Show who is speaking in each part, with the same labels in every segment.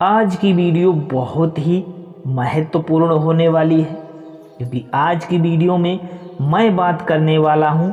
Speaker 1: आज की वीडियो बहुत ही महत्वपूर्ण होने वाली है, क्योंकि आज की वीडियो में मैं बात करने वाला हूँ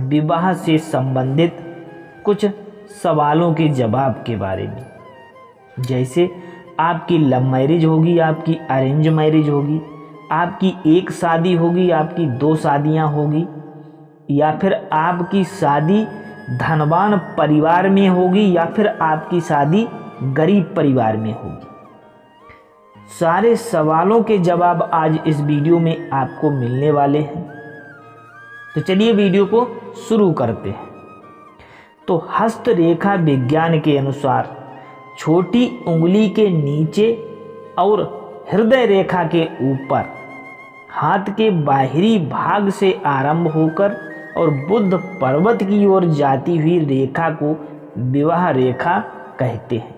Speaker 1: विवाह से संबंधित कुछ सवालों के जवाब के बारे में। जैसे आपकी लव मैरिज होगी, आपकी अरेंज मैरिज होगी, आपकी एक शादी होगी, आपकी दो शादियाँ होगी, या फिर आपकी शादी धनवान परिवार में होगी या फिर आपकी शादी गरीब परिवार में होगी। सारे सवालों के जवाब आज इस वीडियो में आपको मिलने वाले हैं। तो चलिए वीडियो को शुरू करते हैं। तो हस्तरेखा विज्ञान के अनुसार छोटी उंगली के नीचे और हृदय रेखा के ऊपर हाथ के बाहरी भाग से आरंभ होकर और बुध पर्वत की ओर जाती हुई रेखा को विवाह रेखा कहते हैं।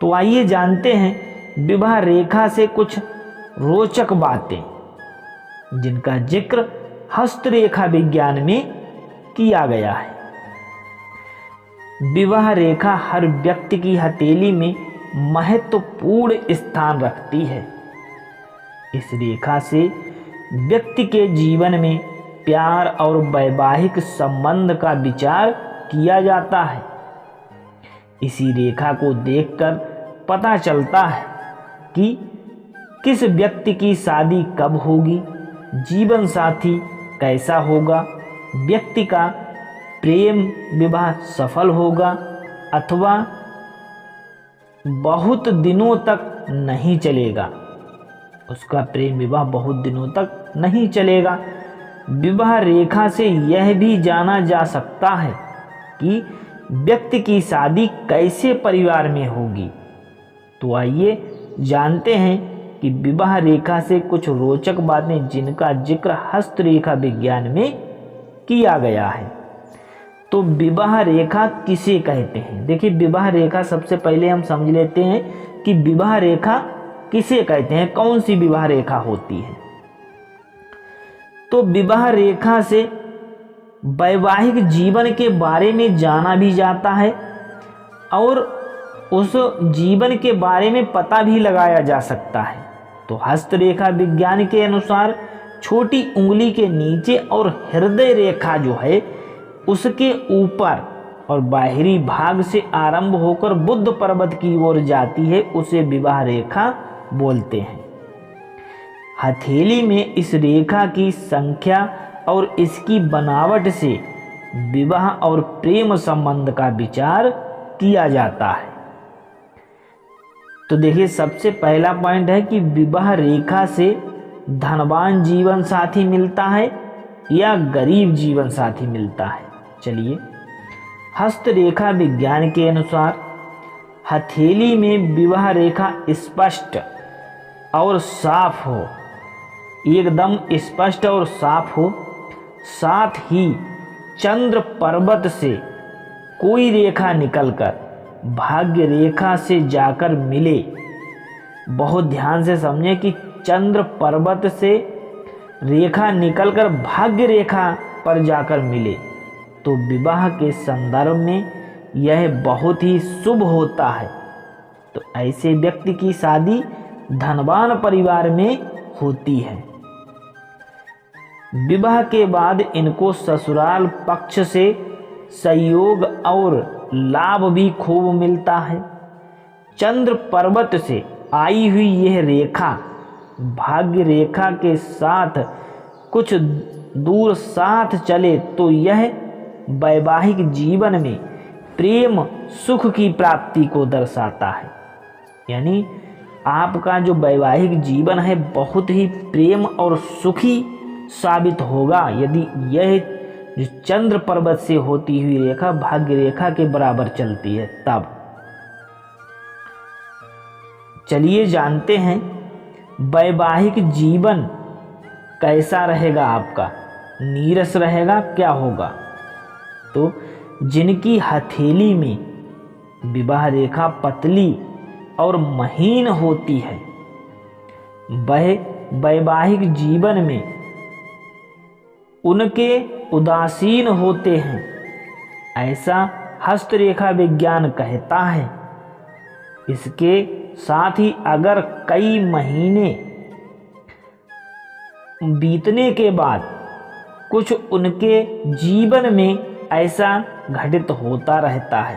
Speaker 1: तो आइए जानते हैं विवाह रेखा से कुछ रोचक बातें, जिनका जिक्र हस्तरेखा विज्ञान में किया गया है। विवाह रेखा हर व्यक्ति की हथेली में महत्वपूर्ण स्थान रखती है। इस रेखा से व्यक्ति के जीवन में प्यार और वैवाहिक संबंध का विचार किया जाता है। इसी रेखा को देखकर पता चलता है कि किस व्यक्ति की शादी कब होगी, जीवन साथी कैसा होगा, व्यक्ति का प्रेम विवाह सफल होगा अथवा बहुत दिनों तक नहीं चलेगा, उसका प्रेम विवाह बहुत दिनों तक नहीं चलेगा। विवाह रेखा से यह भी जाना जा सकता है कि व्यक्ति की शादी कैसे परिवार में होगी। तो आइए जानते हैं कि विवाह रेखा से कुछ रोचक बातें, जिनका जिक्र हस्तरेखा विज्ञान में किया गया है। तो विवाह रेखा किसे कहते हैं? देखिए, विवाह रेखा सबसे पहले हम समझ लेते हैं कि विवाह रेखा किसे कहते हैं, कौन सी विवाह रेखा होती है। तो विवाह रेखा से वैवाहिक जीवन के बारे में जाना भी जाता है और उस जीवन के बारे में पता भी लगाया जा सकता है। तो हस्तरेखा विज्ञान के अनुसार छोटी उंगली के नीचे और हृदय रेखा जो है उसके ऊपर और बाहरी भाग से आरंभ होकर बुध पर्वत की ओर जाती है, उसे विवाह रेखा बोलते हैं। हथेली में इस रेखा की संख्या और इसकी बनावट से विवाह और प्रेम संबंध का विचार किया जाता है। तो देखिए, सबसे पहला पॉइंट है कि विवाह रेखा से धनवान जीवन साथी मिलता है या गरीब जीवन साथी मिलता है। चलिए, हस्तरेखा विज्ञान के अनुसार हथेली में विवाह रेखा स्पष्ट और साफ हो, एकदम स्पष्ट और साफ हो, साथ ही चंद्र पर्वत से कोई रेखा निकलकर भाग्य रेखा से जाकर मिले। बहुत ध्यान से समझें कि चंद्र पर्वत से रेखा निकलकर भाग्य रेखा पर जाकर मिले तो विवाह के संदर्भ में यह बहुत ही शुभ होता है। तो ऐसे व्यक्ति की शादी धनवान परिवार में होती है। विवाह के बाद इनको ससुराल पक्ष से सहयोग और लाभ भी खूब मिलता है। चंद्र पर्वत से आई हुई यह रेखा भाग्य रेखा के साथ कुछ दूर साथ चले तो यह वैवाहिक जीवन में प्रेम सुख की प्राप्ति को दर्शाता है। यानी आपका जो वैवाहिक जीवन है बहुत ही प्रेम और सुखी साबित होगा यदि यह जो चंद्र पर्वत से होती हुई रेखा भाग्य रेखा के बराबर चलती है तब। चलिए जानते हैं वैवाहिक जीवन कैसा रहेगा आपका, नीरस रहेगा, क्या होगा। तो जिनकी हथेली में विवाह रेखा पतली और महीन होती है वह वैवाहिक जीवन में उनके उदासीन होते हैं, ऐसा हस्तरेखा विज्ञान कहता है। इसके साथ ही अगर कई महीने बीतने के बाद कुछ उनके जीवन में ऐसा घटित होता रहता है,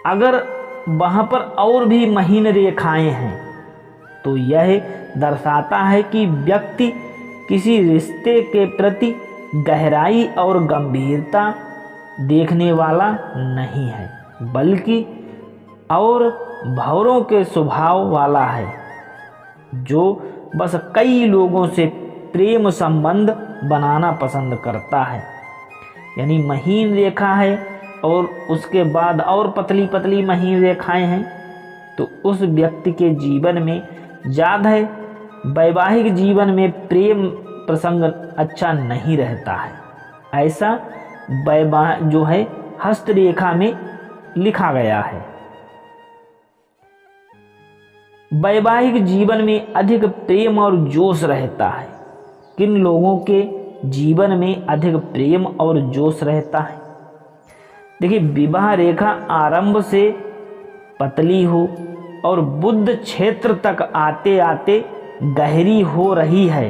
Speaker 1: अगर वहाँ पर और भी महीन रेखाएं हैं, तो यह दर्शाता है कि व्यक्ति किसी रिश्ते के प्रति गहराई और गंभीरता देखने वाला नहीं है, बल्कि और भंवरों के स्वभाव वाला है, जो बस कई लोगों से प्रेम संबंध बनाना पसंद करता है। यानी महीन रेखा है और उसके बाद और पतली पतली महीन रेखाएं हैं, तो उस व्यक्ति के जीवन में ज़्यादा वैवाहिक जीवन में प्रेम प्रसंग अच्छा नहीं रहता है। ऐसा जो है हस्तरेखा में लिखा गया है। वैवाहिक जीवन में अधिक प्रेम और जोश रहता है। किन लोगों के जीवन में अधिक प्रेम और जोश रहता है? देखिए, विवाह रेखा आरंभ से पतली हो और बुध क्षेत्र तक आते आते गहरी हो रही है।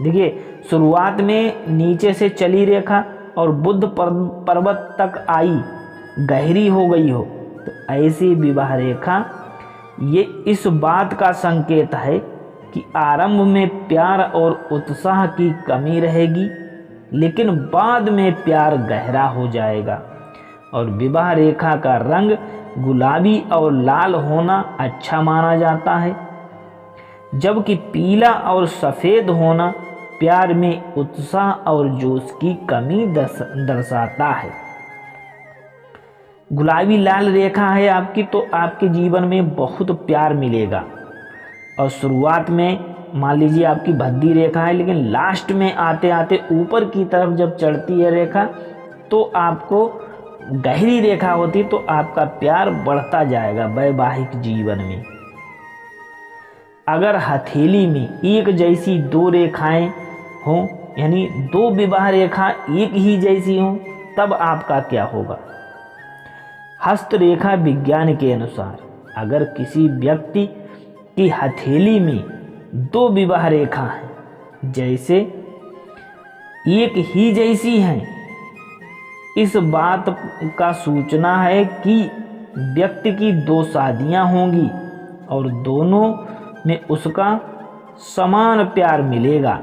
Speaker 1: देखिए, शुरुआत में नीचे से चली रेखा और बुध पर्वत तक आई, गहरी हो गई हो, तो ऐसी विवाह रेखा ये इस बात का संकेत है कि आरंभ में प्यार और उत्साह की कमी रहेगी, लेकिन बाद में प्यार गहरा हो जाएगा। और विवाह रेखा का रंग गुलाबी और लाल होना अच्छा माना जाता है, जबकि पीला और सफ़ेद होना प्यार में उत्साह और जोश की कमी दर्शाता है। गुलाबी लाल रेखा है आपकी, तो आपके जीवन में बहुत प्यार मिलेगा। और शुरुआत में मान लीजिए आपकी भद्दी रेखा है, लेकिन लास्ट में आते आते ऊपर की तरफ जब चढ़ती है रेखा, तो आपको गहरी रेखा होती, तो आपका प्यार बढ़ता जाएगा वैवाहिक जीवन में। अगर हथेली में एक जैसी दो रेखाएं हों, यानी दो विवाह रेखा एक ही जैसी हों, तब आपका क्या होगा? हस्तरेखा विज्ञान के अनुसार अगर किसी व्यक्ति की हथेली में दो विवाह रेखा हैं, जैसे एक ही जैसी हैं, इस बात का सूचना है कि व्यक्ति की दो शादियां होंगी और दोनों में उसका समान प्यार मिलेगा।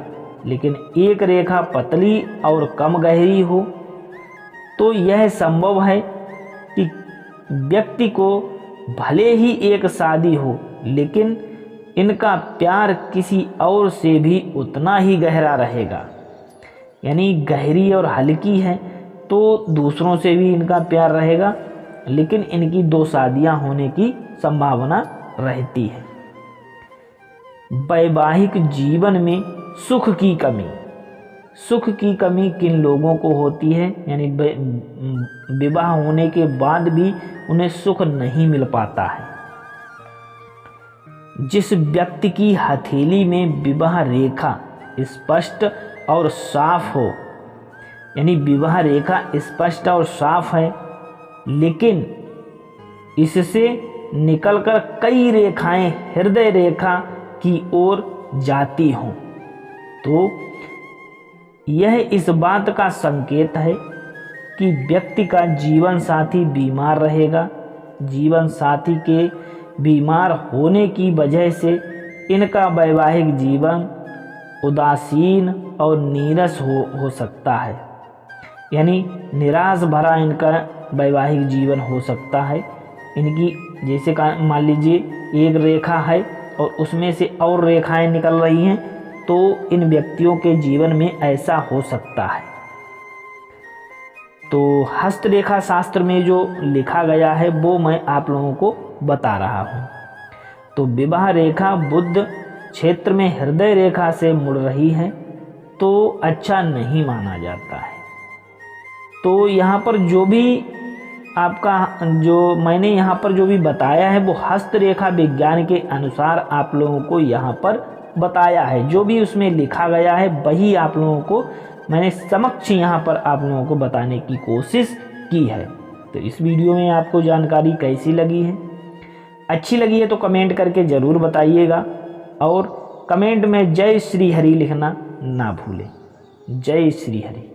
Speaker 1: लेकिन एक रेखा पतली और कम गहरी हो, तो यह संभव है कि व्यक्ति को भले ही एक शादी हो, लेकिन इनका प्यार किसी और से भी उतना ही गहरा रहेगा। यानी गहरी और हल्की है तो दूसरों से भी इनका प्यार रहेगा, लेकिन इनकी दो शादियां होने की संभावना रहती है। वैवाहिक जीवन में सुख की कमी। सुख की कमी किन लोगों को होती है? यानी विवाह होने के बाद भी उन्हें सुख नहीं मिल पाता है। जिस व्यक्ति की हथेली में विवाह रेखा स्पष्ट और साफ हो, यानी विवाह रेखा स्पष्ट और साफ है, लेकिन इससे निकलकर कई रेखाएं हृदय रेखा की ओर जाती हों, तो यह इस बात का संकेत है कि व्यक्ति का जीवन साथी बीमार रहेगा। जीवन साथी के बीमार होने की वजह से इनका वैवाहिक जीवन उदासीन और नीरस हो सकता है। यानी निराश भरा इनका वैवाहिक जीवन हो सकता है। इनकी जैसे मान लीजिए एक रेखा है और उसमें से और रेखाएं निकल रही हैं, तो इन व्यक्तियों के जीवन में ऐसा हो सकता है। तो हस्तरेखा शास्त्र में जो लिखा गया है वो मैं आप लोगों को बता रहा हूँ। तो विवाह रेखा बुध क्षेत्र में हृदय रेखा से मुड़ रही है तो अच्छा नहीं माना जाता है। तो यहाँ पर जो भी आपका जो मैंने यहाँ पर जो भी बताया है वो हस्तरेखा विज्ञान के अनुसार आप लोगों को यहाँ पर बताया है। जो भी उसमें लिखा गया है वही आप लोगों को मैंने समक्ष यहाँ पर आप लोगों को बताने की कोशिश की है। तो इस वीडियो में आपको जानकारी कैसी लगी है अच्छी लगी है तो कमेंट करके ज़रूर बताइएगा और कमेंट में जय श्री हरि लिखना ना भूलें। जय श्री हरि।